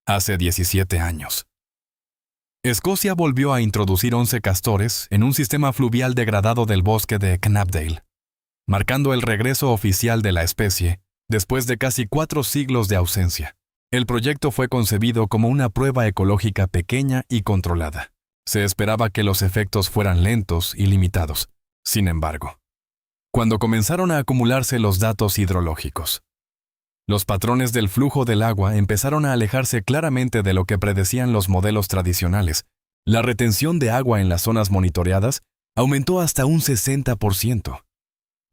hace 17 años. Escocia volvió a introducir 11 castores en un sistema fluvial degradado del bosque de Knapdale, marcando el regreso oficial de la especie después de casi 4 siglos de ausencia. El proyecto fue concebido como una prueba ecológica pequeña y controlada. Se esperaba que los efectos fueran lentos y limitados. Sin embargo, cuando comenzaron a acumularse los datos hidrológicos, los patrones del flujo del agua empezaron a alejarse claramente de lo que predecían los modelos tradicionales. La retención de agua en las zonas monitoreadas aumentó hasta un 60%,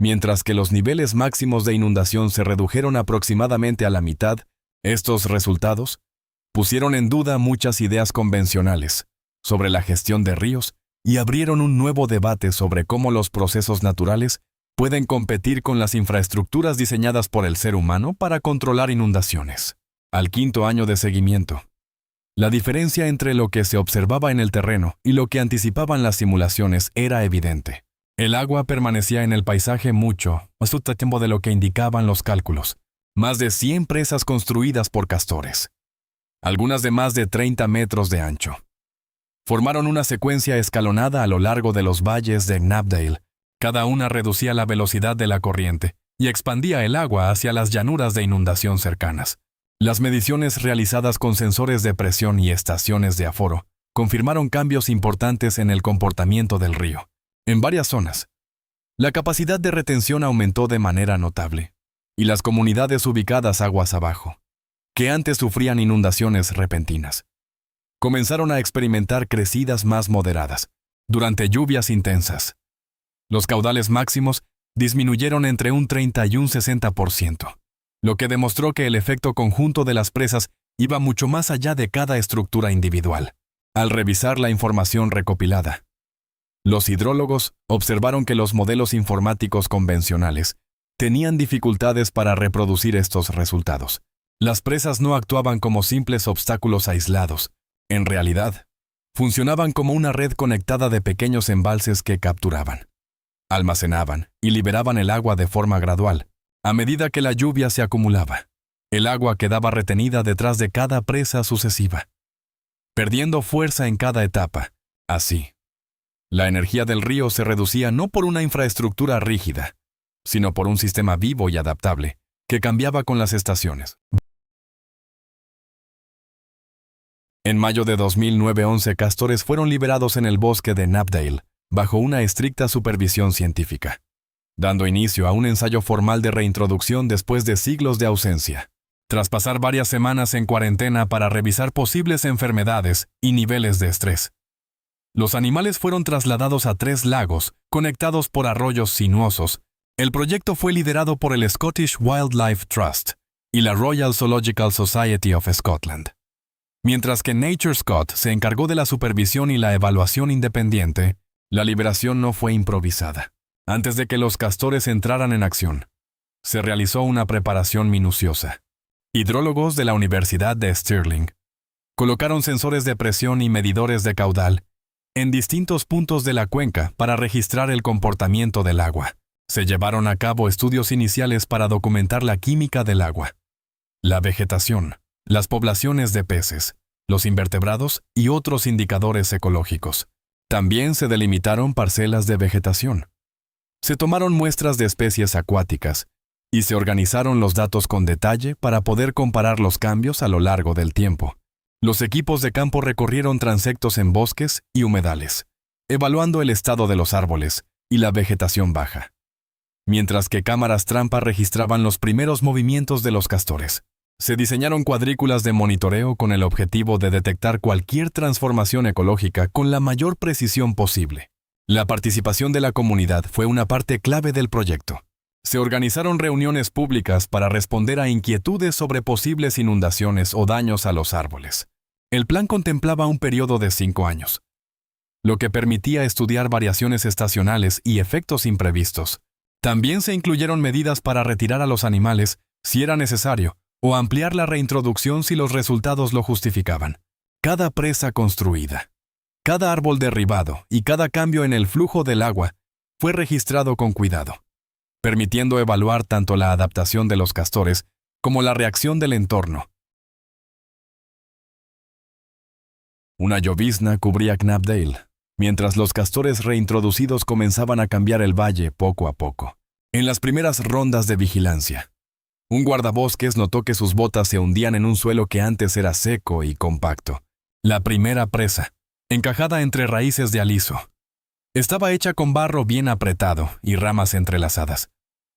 mientras que los niveles máximos de inundación se redujeron aproximadamente a la mitad. Estos resultados pusieron en duda muchas ideas convencionales sobre la gestión de ríos y abrieron un nuevo debate sobre cómo los procesos naturales pueden competir con las infraestructuras diseñadas por el ser humano para controlar inundaciones. Al 5.º año de seguimiento, la diferencia entre lo que se observaba en el terreno y lo que anticipaban las simulaciones era evidente. El agua permanecía en el paisaje mucho más tiempo de lo que indicaban los cálculos. Más de 100 presas construidas por castores, algunas de más de 30 metros de ancho, formaron una secuencia escalonada a lo largo de los valles de Knapdale. Cada una reducía la velocidad de la corriente y expandía el agua hacia las llanuras de inundación cercanas. Las mediciones realizadas con sensores de presión y estaciones de aforo confirmaron cambios importantes en el comportamiento del río. En varias zonas, la capacidad de retención aumentó de manera notable, y las comunidades ubicadas aguas abajo, que antes sufrían inundaciones repentinas, comenzaron a experimentar crecidas más moderadas durante lluvias intensas. Los caudales máximos disminuyeron entre un 30 y un 60%, lo que demostró que el efecto conjunto de las presas iba mucho más allá de cada estructura individual. Al revisar la información recopilada, los hidrólogos observaron que los modelos informáticos convencionales tenían dificultades para reproducir estos resultados. Las presas no actuaban como simples obstáculos aislados. En realidad, funcionaban como una red conectada de pequeños embalses que capturaban, almacenaban y liberaban el agua de forma gradual. A medida que la lluvia se acumulaba, el agua quedaba retenida detrás de cada presa sucesiva, perdiendo fuerza en cada etapa. Así, la energía del río se reducía no por una infraestructura rígida, sino por un sistema vivo y adaptable, que cambiaba con las estaciones. En mayo de 2009, 11 castores fueron liberados en el bosque de Knapdale, bajo una estricta supervisión científica, dando inicio a un ensayo formal de reintroducción después de siglos de ausencia. Tras pasar varias semanas en cuarentena para revisar posibles enfermedades y niveles de estrés, los animales fueron trasladados a 3 lagos, conectados por arroyos sinuosos. El proyecto fue liderado por el Scottish Wildlife Trust y la Royal Zoological Society of Scotland. Mientras que Nature Scott se encargó de la supervisión y la evaluación independiente, la liberación no fue improvisada. Antes de que los castores entraran en acción, se realizó una preparación minuciosa. Hidrólogos de la Universidad de Stirling colocaron sensores de presión y medidores de caudal en distintos puntos de la cuenca para registrar el comportamiento del agua. Se llevaron a cabo estudios iniciales para documentar la química del agua, la vegetación, las poblaciones de peces, los invertebrados y otros indicadores ecológicos. También se delimitaron parcelas de vegetación. Se tomaron muestras de especies acuáticas y se organizaron los datos con detalle para poder comparar los cambios a lo largo del tiempo. Los equipos de campo recorrieron transectos en bosques y humedales, evaluando el estado de los árboles y la vegetación baja, mientras que cámaras trampa registraban los primeros movimientos de los castores. Se diseñaron cuadrículas de monitoreo con el objetivo de detectar cualquier transformación ecológica con la mayor precisión posible. La participación de la comunidad fue una parte clave del proyecto. Se organizaron reuniones públicas para responder a inquietudes sobre posibles inundaciones o daños a los árboles. El plan contemplaba un periodo de 5 años, lo que permitía estudiar variaciones estacionales y efectos imprevistos. También se incluyeron medidas para retirar a los animales si era necesario, o ampliar la reintroducción si los resultados lo justificaban. Cada presa construida, cada árbol derribado y cada cambio en el flujo del agua fue registrado con cuidado, permitiendo evaluar tanto la adaptación de los castores como la reacción del entorno. Una llovizna cubría Knapdale, mientras los castores reintroducidos comenzaban a cambiar el valle poco a poco. En las primeras rondas de vigilancia, un guardabosques notó que sus botas se hundían en un suelo que antes era seco y compacto. La primera presa, encajada entre raíces de aliso, estaba hecha con barro bien apretado y ramas entrelazadas,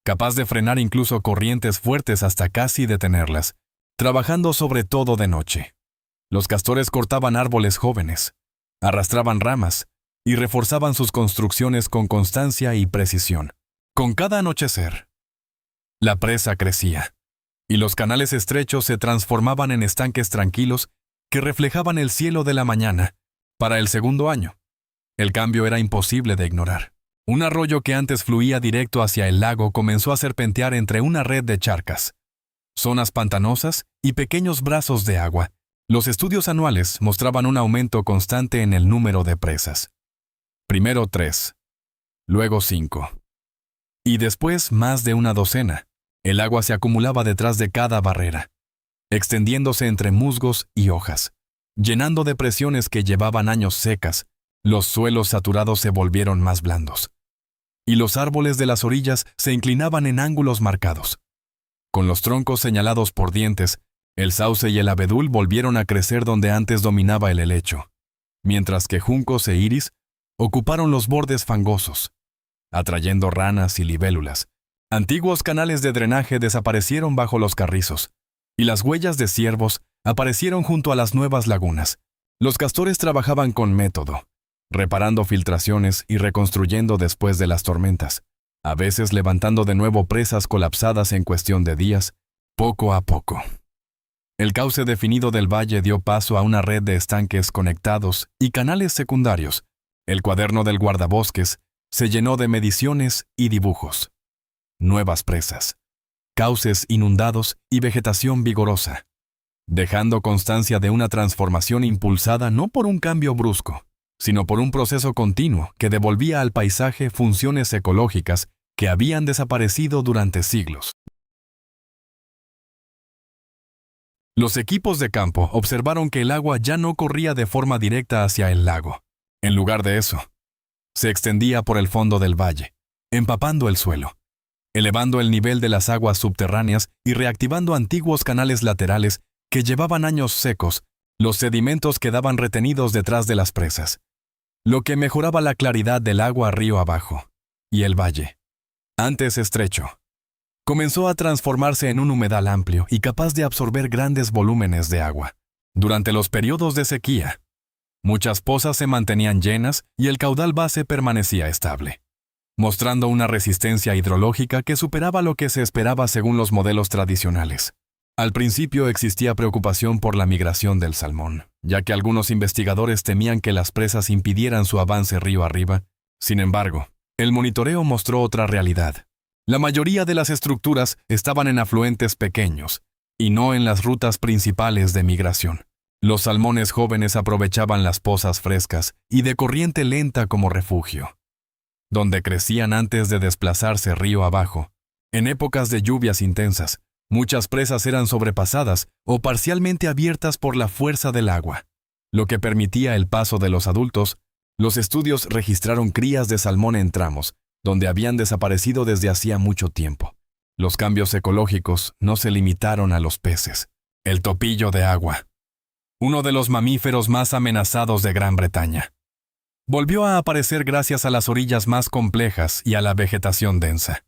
capaz de frenar incluso corrientes fuertes hasta casi detenerlas, trabajando sobre todo de noche. Los castores cortaban árboles jóvenes, arrastraban ramas y reforzaban sus construcciones con constancia y precisión. Con cada anochecer, la presa crecía, y los canales estrechos se transformaban en estanques tranquilos que reflejaban el cielo de la mañana. Para el segundo año, el cambio era imposible de ignorar. Un arroyo que antes fluía directo hacia el lago comenzó a serpentear entre una red de charcas, zonas pantanosas y pequeños brazos de agua. Los estudios anuales mostraban un aumento constante en el número de presas. Primero 3, luego 5. Y después más de una docena. El agua se acumulaba detrás de cada barrera, extendiéndose entre musgos y hojas, llenando depresiones que llevaban años secas. Los suelos saturados se volvieron más blandos, y los árboles de las orillas se inclinaban en ángulos marcados. Con los troncos señalados por dientes, el sauce y el abedul volvieron a crecer donde antes dominaba el helecho, mientras que juncos e iris ocuparon los bordes fangosos, atrayendo ranas y libélulas. Antiguos canales de drenaje desaparecieron bajo los carrizos, y las huellas de ciervos aparecieron junto a las nuevas lagunas. Los castores trabajaban con método, reparando filtraciones y reconstruyendo después de las tormentas, a veces levantando de nuevo presas colapsadas en cuestión de días, poco a poco. El cauce definido del valle dio paso a una red de estanques conectados y canales secundarios. El cuaderno del guardabosques se llenó de mediciones y dibujos. Nuevas presas, cauces inundados y vegetación vigorosa, dejando constancia de una transformación impulsada no por un cambio brusco, sino por un proceso continuo que devolvía al paisaje funciones ecológicas que habían desaparecido durante siglos. Los equipos de campo observaron que el agua ya no corría de forma directa hacia el lago. En lugar de eso, se extendía por el fondo del valle, empapando el suelo, elevando el nivel de las aguas subterráneas y reactivando antiguos canales laterales que llevaban años secos. Los sedimentos quedaban retenidos detrás de las presas, lo que mejoraba la claridad del agua río abajo. Y el valle, antes estrecho, comenzó a transformarse en un humedal amplio y capaz de absorber grandes volúmenes de agua. Durante los periodos de sequía, muchas pozas se mantenían llenas y el caudal base permanecía estable, mostrando una resistencia hidrológica que superaba lo que se esperaba según los modelos tradicionales. Al principio existía preocupación por la migración del salmón, ya que algunos investigadores temían que las presas impidieran su avance río arriba. Sin embargo, el monitoreo mostró otra realidad. La mayoría de las estructuras estaban en afluentes pequeños, y no en las rutas principales de migración. Los salmones jóvenes aprovechaban las pozas frescas y de corriente lenta como refugio, donde crecían antes de desplazarse río abajo. En épocas de lluvias intensas, muchas presas eran sobrepasadas o parcialmente abiertas por la fuerza del agua, lo que permitía el paso de los adultos. Los estudios registraron crías de salmón en tramos, donde habían desaparecido desde hacía mucho tiempo. Los cambios ecológicos no se limitaron a los peces. El topillo de agua, uno de los mamíferos más amenazados de Gran Bretaña, volvió a aparecer gracias a las orillas más complejas y a la vegetación densa,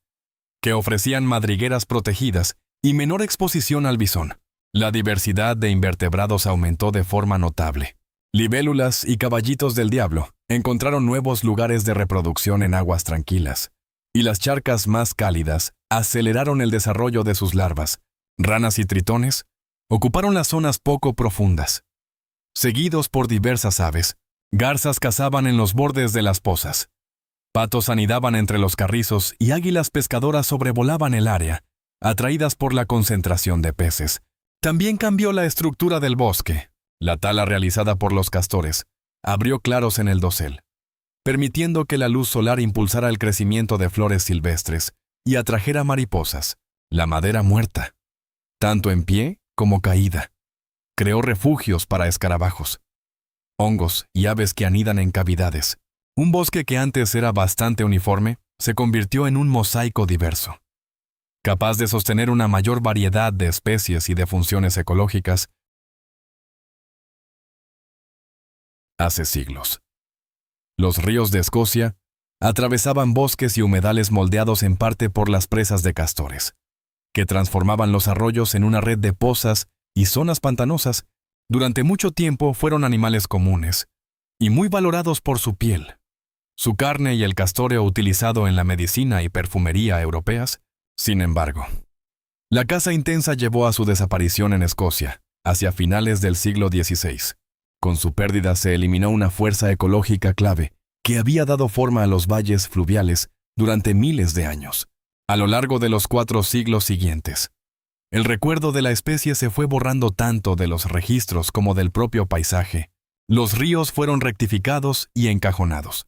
que ofrecían madrigueras protegidas y menor exposición al bisón. La diversidad de invertebrados aumentó de forma notable. Libélulas y caballitos del diablo encontraron nuevos lugares de reproducción en aguas tranquilas, y las charcas más cálidas aceleraron el desarrollo de sus larvas. Ranas y tritones ocuparon las zonas poco profundas, seguidos por diversas aves. Garzas cazaban en los bordes de las pozas. Patos anidaban entre los carrizos y águilas pescadoras sobrevolaban el área, atraídas por la concentración de peces. También cambió la estructura del bosque. La tala realizada por los castores abrió claros en el dosel, permitiendo que la luz solar impulsara el crecimiento de flores silvestres y atrajera mariposas. La madera muerta, tanto en pie como caída, creó refugios para escarabajos. hongos y aves que anidan en cavidades. Un bosque que antes era bastante uniforme se convirtió en un mosaico diverso, capaz de sostener una mayor variedad de especies y de funciones ecológicas hace siglos. Los ríos de Escocia atravesaban bosques y humedales moldeados en parte por las presas de castores, que transformaban los arroyos en una red de pozas y zonas pantanosas. Durante mucho tiempo fueron animales comunes y muy valorados por su piel. Su carne y el castóreo utilizado en la medicina y perfumería europeas. Sin embargo, la caza intensa llevó a su desaparición en Escocia, hacia finales del siglo XVI. Con su pérdida se eliminó una fuerza ecológica clave que había dado forma a los valles fluviales durante miles de años. A lo largo de los 4 siglos siguientes, el recuerdo de la especie se fue borrando tanto de los registros como del propio paisaje. Los ríos fueron rectificados y encajonados,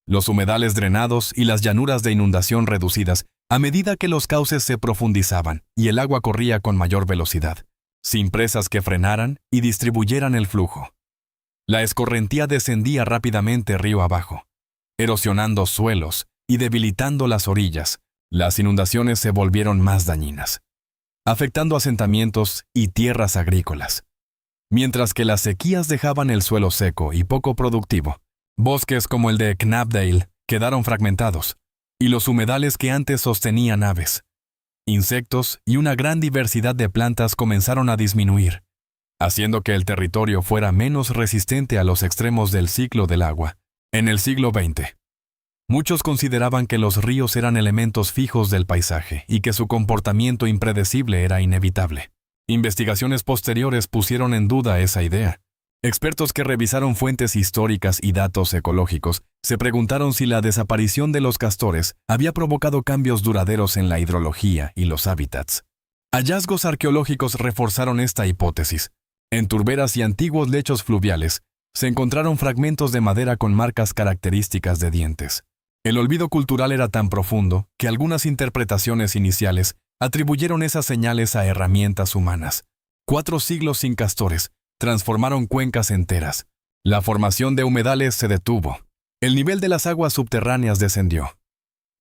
los humedales drenados y las llanuras de inundación reducidas a medida que los cauces se profundizaban y el agua corría con mayor velocidad, sin presas que frenaran y distribuyeran el flujo. La escorrentía descendía rápidamente río abajo, erosionando suelos y debilitando las orillas. Las inundaciones se volvieron más dañinas, afectando asentamientos y tierras agrícolas. Mientras que las sequías dejaban el suelo seco y poco productivo, bosques como el de Knapdale quedaron fragmentados, y los humedales que antes sostenían aves, insectos y una gran diversidad de plantas comenzaron a disminuir, haciendo que el territorio fuera menos resistente a los extremos del ciclo del agua. En el siglo XX, muchos consideraban que los ríos eran elementos fijos del paisaje y que su comportamiento impredecible era inevitable. Investigaciones posteriores pusieron en duda esa idea. Expertos que revisaron fuentes históricas y datos ecológicos se preguntaron si la desaparición de los castores había provocado cambios duraderos en la hidrología y los hábitats. Hallazgos arqueológicos reforzaron esta hipótesis. En turberas y antiguos lechos fluviales se encontraron fragmentos de madera con marcas características de dientes. El olvido cultural era tan profundo que algunas interpretaciones iniciales atribuyeron esas señales a herramientas humanas. 4 siglos sin castores transformaron cuencas enteras. La formación de humedales se detuvo. El nivel de las aguas subterráneas descendió.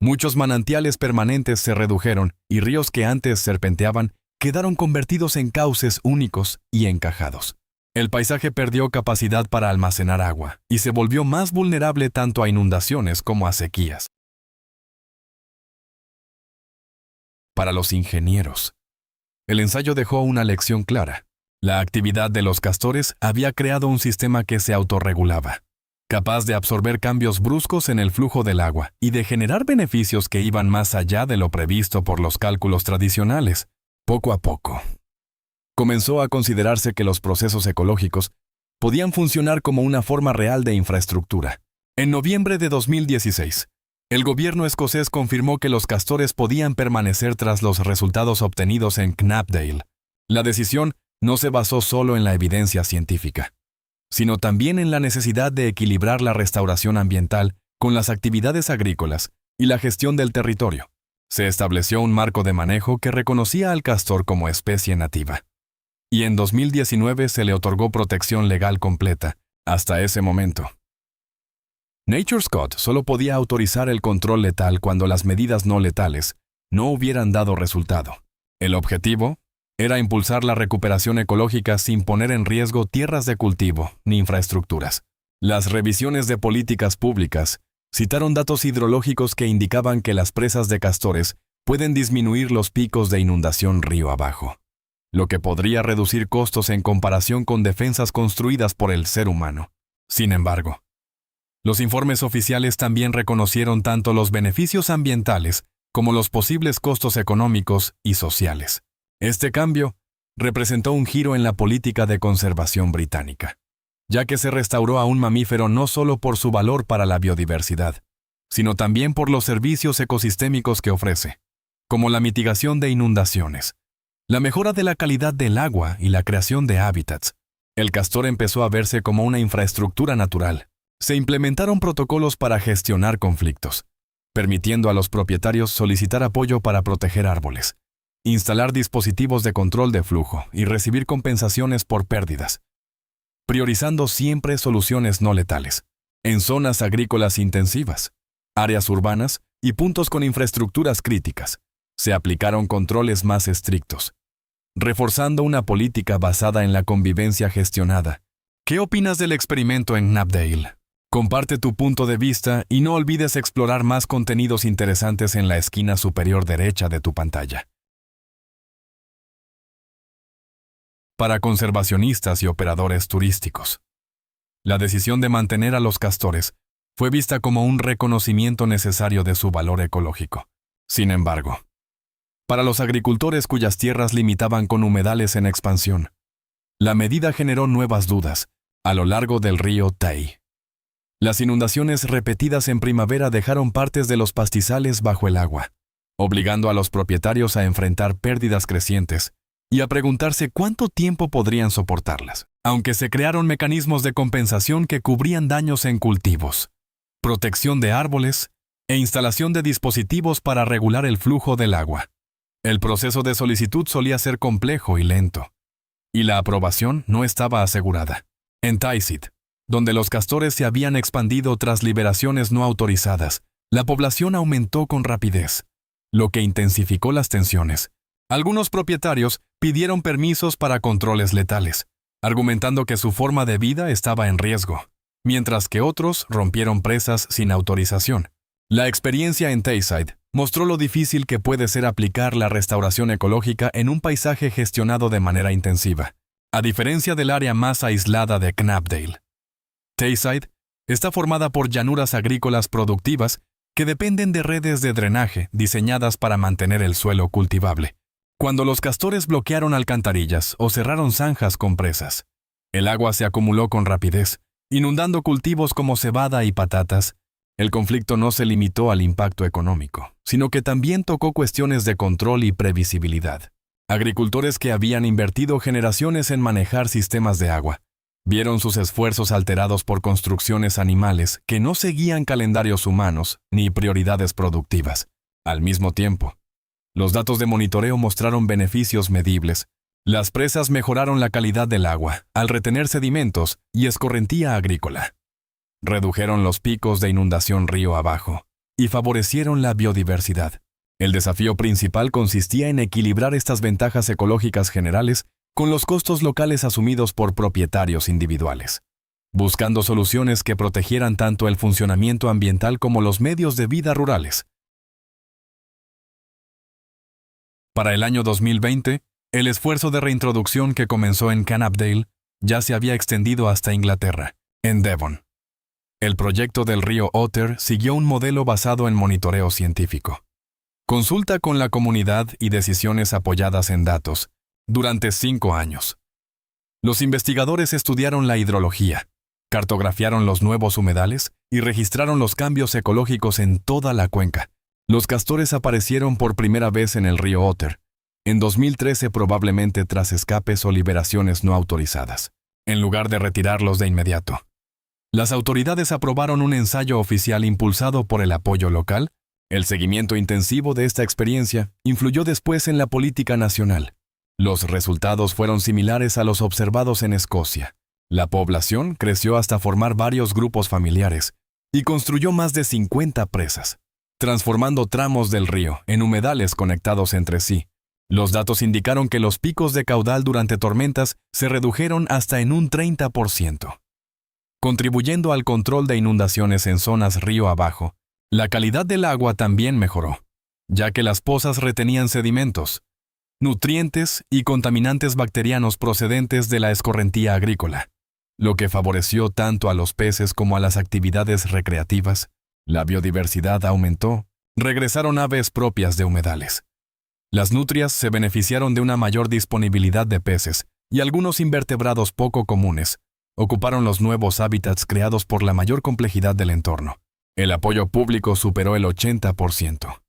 Muchos manantiales permanentes se redujeron y ríos que antes serpenteaban quedaron convertidos en cauces únicos y encajados. El paisaje perdió capacidad para almacenar agua y se volvió más vulnerable tanto a inundaciones como a sequías. Para los ingenieros, el ensayo dejó una lección clara. La actividad de los castores había creado un sistema que se autorregulaba, capaz de absorber cambios bruscos en el flujo del agua y de generar beneficios que iban más allá de lo previsto por los cálculos tradicionales. Poco a poco, comenzó a considerarse que los procesos ecológicos podían funcionar como una forma real de infraestructura. En noviembre de 2016, el gobierno escocés confirmó que los castores podían permanecer tras los resultados obtenidos en Knapdale. La decisión no se basó solo en la evidencia científica, sino también en la necesidad de equilibrar la restauración ambiental con las actividades agrícolas y la gestión del territorio. Se estableció un marco de manejo que reconocía al castor como especie nativa. Y en 2019 se le otorgó protección legal completa. Hasta ese momento, NatureScot solo podía autorizar el control letal cuando las medidas no letales no hubieran dado resultado. El objetivo era impulsar la recuperación ecológica sin poner en riesgo tierras de cultivo ni infraestructuras. Las revisiones de políticas públicas citaron datos hidrológicos que indicaban que las presas de castores pueden disminuir los picos de inundación río abajo, lo que podría reducir costos en comparación con defensas construidas por el ser humano. Sin embargo, los informes oficiales también reconocieron tanto los beneficios ambientales como los posibles costos económicos y sociales. Este cambio representó un giro en la política de conservación británica, ya que se restauró a un mamífero no solo por su valor para la biodiversidad, sino también por los servicios ecosistémicos que ofrece, como la mitigación de inundaciones, la mejora de la calidad del agua y la creación de hábitats. El castor empezó a verse como una infraestructura natural. Se implementaron protocolos para gestionar conflictos, permitiendo a los propietarios solicitar apoyo para proteger árboles, instalar dispositivos de control de flujo y recibir compensaciones por pérdidas. priorizando siempre soluciones no letales, en zonas agrícolas intensivas, áreas urbanas y puntos con infraestructuras críticas. Se aplicaron controles más estrictos, reforzando una política basada en la convivencia gestionada. ¿Qué opinas del experimento en Knapdale? Comparte tu punto de vista y no olvides explorar más contenidos interesantes en la esquina superior derecha de tu pantalla. Para conservacionistas y operadores turísticos, la decisión de mantener a los castores fue vista como un reconocimiento necesario de su valor ecológico. Sin embargo, para los agricultores cuyas tierras limitaban con humedales en expansión, la medida generó nuevas dudas a lo largo del río Tay. Las inundaciones repetidas en primavera dejaron partes de los pastizales bajo el agua, obligando a los propietarios a enfrentar pérdidas crecientes y a preguntarse cuánto tiempo podrían soportarlas, aunque se crearon mecanismos de compensación que cubrían daños en cultivos, protección de árboles e instalación de dispositivos para regular el flujo del agua. El proceso de solicitud solía ser complejo y lento, y la aprobación no estaba asegurada. En Taysit, donde los castores se habían expandido tras liberaciones no autorizadas, la población aumentó con rapidez, lo que intensificó las tensiones. Algunos propietarios pidieron permisos para controles letales, argumentando que su forma de vida estaba en riesgo, mientras que otros rompieron presas sin autorización. La experiencia en Tayside mostró lo difícil que puede ser aplicar la restauración ecológica en un paisaje gestionado de manera intensiva, a diferencia del área más aislada de Knapdale. Tayside está formada por llanuras agrícolas productivas que dependen de redes de drenaje diseñadas para mantener el suelo cultivable. Cuando los castores bloquearon alcantarillas o cerraron zanjas con presas, el agua se acumuló con rapidez, inundando cultivos como cebada y patatas. El conflicto no se limitó al impacto económico, sino que también tocó cuestiones de control y previsibilidad. Agricultores que habían invertido generaciones en manejar sistemas de agua vieron sus esfuerzos alterados por construcciones animales que no seguían calendarios humanos ni prioridades productivas. Al mismo tiempo, los datos de monitoreo mostraron beneficios medibles. Las presas mejoraron la calidad del agua al retener sedimentos y escorrentía agrícola. Redujeron los picos de inundación río abajo y favorecieron la biodiversidad. El desafío principal consistía en equilibrar estas ventajas ecológicas generales con los costos locales asumidos por propietarios individuales, buscando soluciones que protegieran tanto el funcionamiento ambiental como los medios de vida rurales. Para el año 2020, el esfuerzo de reintroducción que comenzó en Knapdale ya se había extendido hasta Inglaterra, en Devon. El proyecto del río Otter siguió un modelo basado en monitoreo científico, consulta con la comunidad y decisiones apoyadas en datos, durante 5 años. Los investigadores estudiaron la hidrología, cartografiaron los nuevos humedales y registraron los cambios ecológicos en toda la cuenca. Los castores aparecieron por primera vez en el río Otter, en 2013 probablemente tras escapes o liberaciones no autorizadas, en lugar de retirarlos de inmediato. Las autoridades aprobaron un ensayo oficial impulsado por el apoyo local. El seguimiento intensivo de esta experiencia influyó después en la política nacional. Los resultados fueron similares a los observados en Escocia. La población creció hasta formar varios grupos familiares y construyó más de 50 presas, transformando tramos del río en humedales conectados entre sí. Los datos indicaron que los picos de caudal durante tormentas se redujeron hasta en un 30%. Contribuyendo al control de inundaciones en zonas río abajo, la calidad del agua también mejoró, ya que las pozas retenían sedimentos, nutrientes y contaminantes bacterianos procedentes de la escorrentía agrícola, lo que favoreció tanto a los peces como a las actividades recreativas. La biodiversidad aumentó, regresaron aves propias de humedales. Las nutrias se beneficiaron de una mayor disponibilidad de peces y algunos invertebrados poco comunes ocuparon los nuevos hábitats creados por la mayor complejidad del entorno. El apoyo público superó el 80%.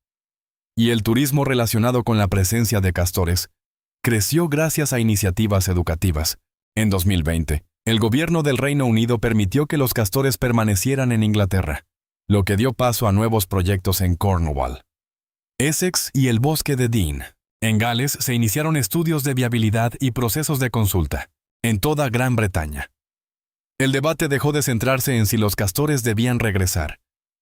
Y el turismo relacionado con la presencia de castores creció gracias a iniciativas educativas. En 2020, el gobierno del Reino Unido permitió que los castores permanecieran en Inglaterra, lo que dio paso a nuevos proyectos en Cornwall, Essex y el bosque de Dean. En Gales se iniciaron estudios de viabilidad y procesos de consulta. En toda Gran Bretaña, El debate dejó de centrarse en si los castores debían regresar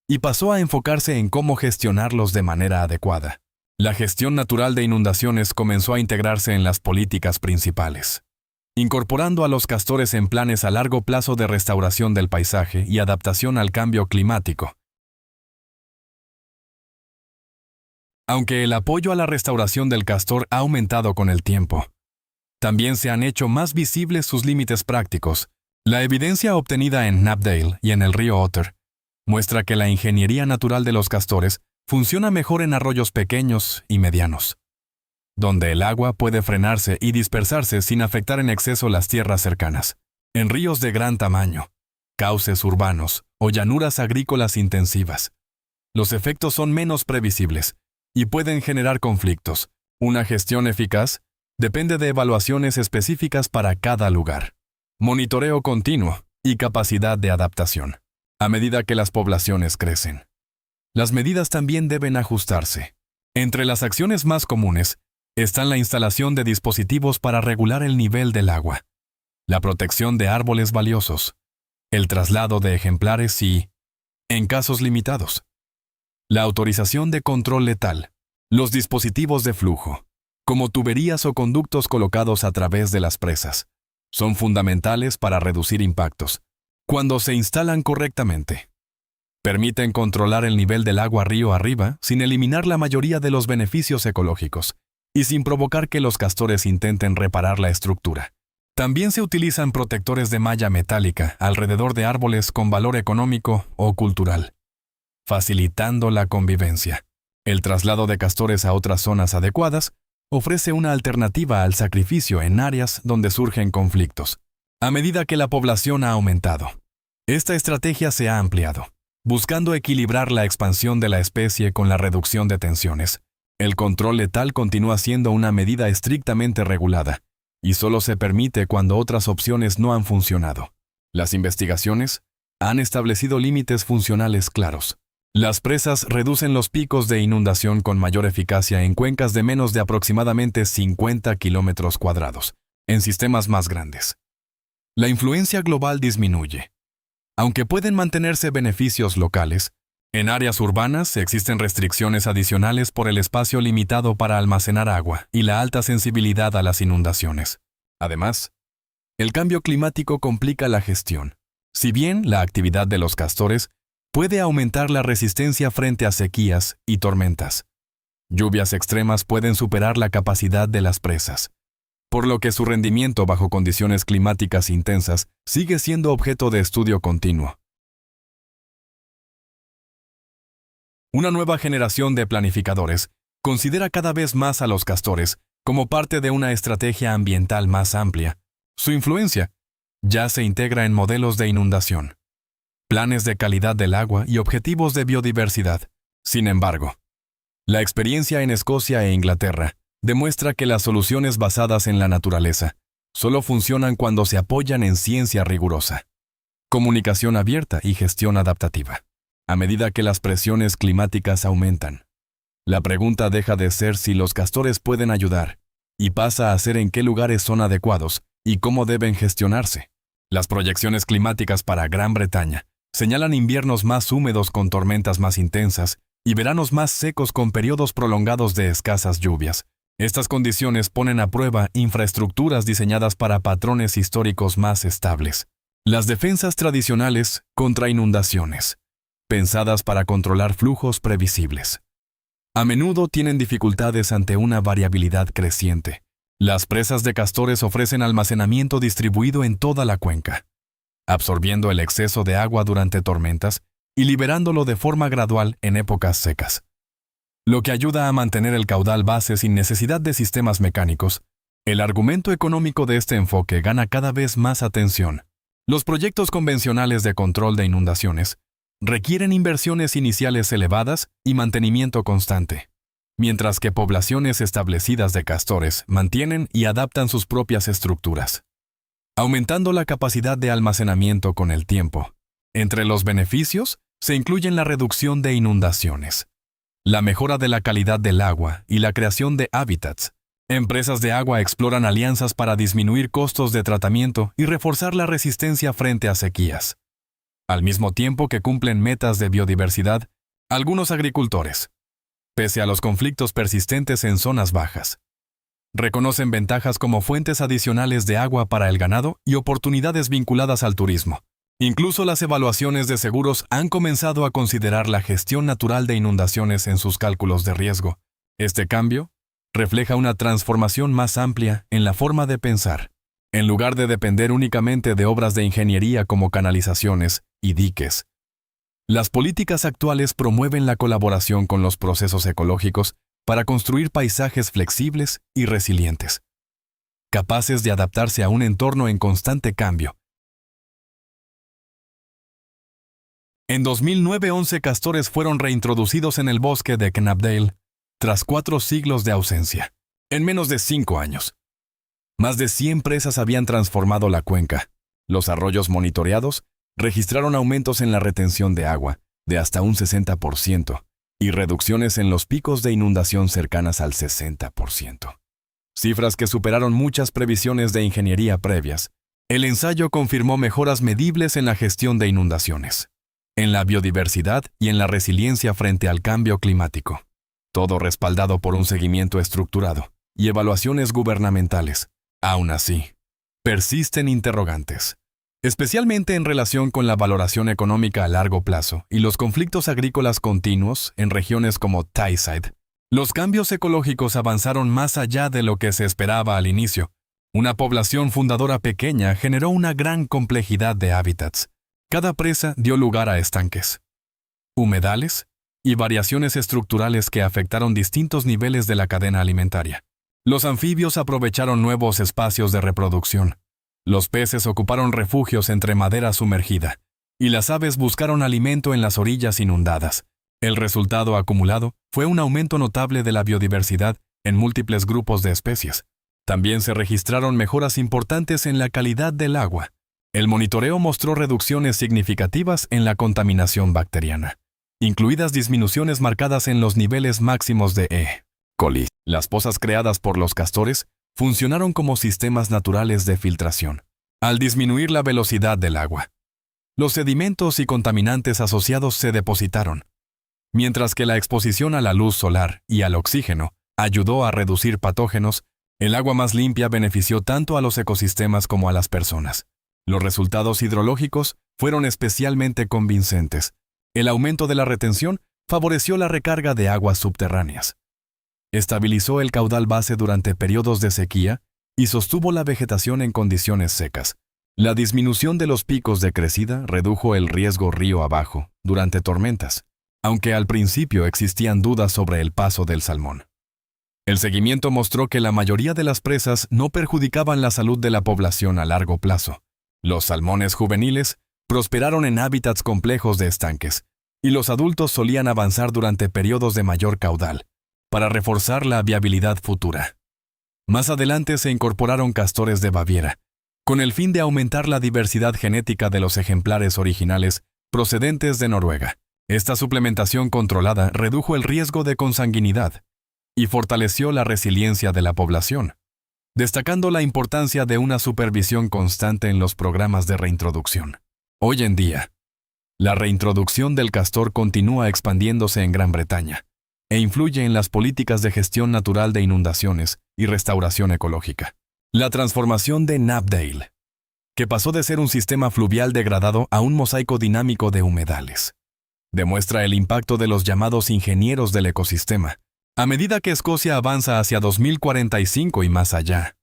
y pasó a enfocarse en cómo gestionarlos de manera adecuada. La gestión natural de inundaciones comenzó a integrarse en las políticas principales, incorporando a los castores en planes a largo plazo de restauración del paisaje y adaptación al cambio climático. Aunque el apoyo a la restauración del castor ha aumentado con el tiempo, también se han hecho más visibles sus límites prácticos. La evidencia obtenida en Knapdale y en el río Otter muestra que la ingeniería natural de los castores funciona mejor en arroyos pequeños y medianos, donde el agua puede frenarse y dispersarse sin afectar en exceso las tierras cercanas. En ríos de gran tamaño, cauces urbanos o llanuras agrícolas intensivas, los efectos son menos previsibles y pueden generar conflictos. Una gestión eficaz depende de evaluaciones específicas para cada lugar, monitoreo continuo y capacidad de adaptación. A medida que las poblaciones crecen, las medidas también deben ajustarse. Entre las acciones más comunes están la instalación de dispositivos para regular el nivel del agua, la protección de árboles valiosos, el traslado de ejemplares y, en casos limitados, la autorización de control letal. Los dispositivos de flujo, como tuberías o conductos colocados a través de las presas, son fundamentales para reducir impactos. Cuando se instalan correctamente, permiten controlar el nivel del agua río arriba sin eliminar la mayoría de los beneficios ecológicos y sin provocar que los castores intenten reparar la estructura. También se utilizan protectores de malla metálica alrededor de árboles con valor económico o cultural, facilitando la convivencia. El traslado de castores a otras zonas adecuadas ofrece una alternativa al sacrificio en áreas donde surgen conflictos. A medida que la población ha aumentado, esta estrategia se ha ampliado, buscando equilibrar la expansión de la especie con la reducción de tensiones. El control letal continúa siendo una medida estrictamente regulada, y solo se permite cuando otras opciones no han funcionado. Las investigaciones han establecido límites funcionales claros. Las presas reducen los picos de inundación con mayor eficacia en cuencas de menos de aproximadamente 50 kilómetros cuadrados, en sistemas más grandes. La influencia global disminuye. Aunque pueden mantenerse beneficios locales, en áreas urbanas existen restricciones adicionales por el espacio limitado para almacenar agua y la alta sensibilidad a las inundaciones. Además, el cambio climático complica la gestión. Si bien la actividad de los castores puede aumentar la resistencia frente a sequías y tormentas, lluvias extremas pueden superar la capacidad de las presas, por lo que su rendimiento bajo condiciones climáticas intensas sigue siendo objeto de estudio continuo. Una nueva generación de planificadores considera cada vez más a los castores como parte de una estrategia ambiental más amplia. Su influencia ya se integra en modelos de inundación, planes de calidad del agua y objetivos de biodiversidad. Sin embargo, la experiencia en Escocia e Inglaterra demuestra que las soluciones basadas en la naturaleza solo funcionan cuando se apoyan en ciencia rigurosa, comunicación abierta y gestión adaptativa. A medida que las presiones climáticas aumentan, la pregunta deja de ser si los castores pueden ayudar y pasa a ser en qué lugares son adecuados y cómo deben gestionarse. Las proyecciones climáticas para Gran Bretaña señalan inviernos más húmedos con tormentas más intensas y veranos más secos con periodos prolongados de escasas lluvias. Estas condiciones ponen a prueba infraestructuras diseñadas para patrones históricos más estables. Las defensas tradicionales contra inundaciones, pensadas para controlar flujos previsibles, a menudo tienen dificultades ante una variabilidad creciente. Las presas de castores ofrecen almacenamiento distribuido en toda la cuenca, absorbiendo el exceso de agua durante tormentas y liberándolo de forma gradual en épocas secas, lo que ayuda a mantener el caudal base sin necesidad de sistemas mecánicos. El argumento económico de este enfoque gana cada vez más atención. Los proyectos convencionales de control de inundaciones requieren inversiones iniciales elevadas y mantenimiento constante, mientras que poblaciones establecidas de castores mantienen y adaptan sus propias estructuras, aumentando la capacidad de almacenamiento con el tiempo. Entre los beneficios se incluyen la reducción de inundaciones, la mejora de la calidad del agua y la creación de hábitats Empresas de agua exploran alianzas para disminuir costos de tratamiento y reforzar la resistencia frente a sequías. Al mismo tiempo que cumplen metas de biodiversidad, algunos agricultores, pese a los conflictos persistentes en zonas bajas, reconocen ventajas como fuentes adicionales de agua para el ganado y oportunidades vinculadas al turismo. Incluso las evaluaciones de seguros han comenzado a considerar la gestión natural de inundaciones en sus cálculos de riesgo. Este cambio refleja una transformación más amplia en la forma de pensar. En lugar de depender únicamente de obras de ingeniería como canalizaciones y diques, las políticas actuales promueven la colaboración con los procesos ecológicos para construir paisajes flexibles y resilientes, capaces de adaptarse a un entorno en constante cambio. En 2009, 11 castores fueron reintroducidos en el bosque de Knapdale, tras 4 siglos de ausencia. En menos de 5 años, más de 100 presas habían transformado la cuenca. Los arroyos monitoreados registraron aumentos en la retención de agua de hasta un 60% y reducciones en los picos de inundación cercanas al 60%. Cifras que superaron muchas previsiones de ingeniería previas. El ensayo confirmó mejoras medibles en la gestión de inundaciones, en la biodiversidad y en la resiliencia frente al cambio climático. Todo respaldado por un seguimiento estructurado y evaluaciones gubernamentales. Aún así, persisten interrogantes, especialmente en relación con la valoración económica a largo plazo y los conflictos agrícolas continuos en regiones como Tayside. Los cambios ecológicos avanzaron más allá de lo que se esperaba al inicio. Una población fundadora pequeña generó una gran complejidad de hábitats. Cada presa dio lugar a estanques, humedales y variaciones estructurales que afectaron distintos niveles de la cadena alimentaria. Los anfibios aprovecharon nuevos espacios de reproducción. Los peces ocuparon refugios entre madera sumergida, y las aves buscaron alimento en las orillas inundadas. El resultado acumulado fue un aumento notable de la biodiversidad en múltiples grupos de especies. También se registraron mejoras importantes en la calidad del agua. El monitoreo mostró reducciones significativas en la contaminación bacteriana, incluidas disminuciones marcadas en los niveles máximos de E. coli. Las pozas creadas por los castores funcionaron como sistemas naturales de filtración. Al disminuir la velocidad del agua, los sedimentos y contaminantes asociados se depositaron, mientras que la exposición a la luz solar y al oxígeno ayudó a reducir patógenos. El agua más limpia benefició tanto a los ecosistemas como a las personas. Los resultados hidrológicos fueron especialmente convincentes. El aumento de la retención favoreció la recarga de aguas subterráneas, estabilizó el caudal base durante periodos de sequía y sostuvo la vegetación en condiciones secas. La disminución de los picos de crecida redujo el riesgo río abajo durante tormentas, aunque al principio existían dudas sobre el paso del salmón. El seguimiento mostró que la mayoría de las presas no perjudicaban la salud de la población a largo plazo. Los salmones juveniles prosperaron en hábitats complejos de estanques, y los adultos solían avanzar durante periodos de mayor caudal, para reforzar la viabilidad futura. Más adelante se incorporaron castores de Baviera, con el fin de aumentar la diversidad genética de los ejemplares originales procedentes de Noruega. Esta suplementación controlada redujo el riesgo de consanguinidad y fortaleció la resiliencia de la población, destacando la importancia de una supervisión constante en los programas de reintroducción. Hoy en día, la reintroducción del castor continúa expandiéndose en Gran Bretaña e influye en las políticas de gestión natural de inundaciones y restauración ecológica. La transformación de Knapdale, que pasó de ser un sistema fluvial degradado a un mosaico dinámico de humedales, demuestra el impacto de los llamados ingenieros del ecosistema. A medida que Escocia avanza hacia 2045 y más allá,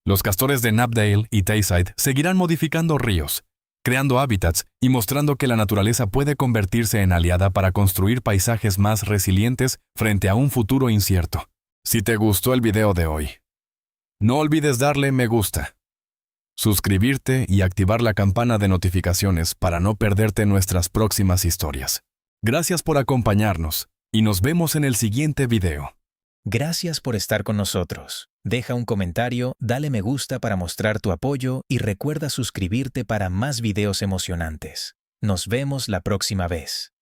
los castores de Knapdale y Tayside seguirán modificando ríos, creando hábitats y mostrando que la naturaleza puede convertirse en aliada para construir paisajes más resilientes frente a un futuro incierto. Si te gustó el video de hoy, no olvides darle me gusta, suscribirte y activar la campana de notificaciones para no perderte nuestras próximas historias. Gracias por acompañarnos y nos vemos en el siguiente video. Gracias por estar con nosotros. Deja un comentario, dale me gusta para mostrar tu apoyo y recuerda suscribirte para más videos emocionantes. Nos vemos la próxima vez.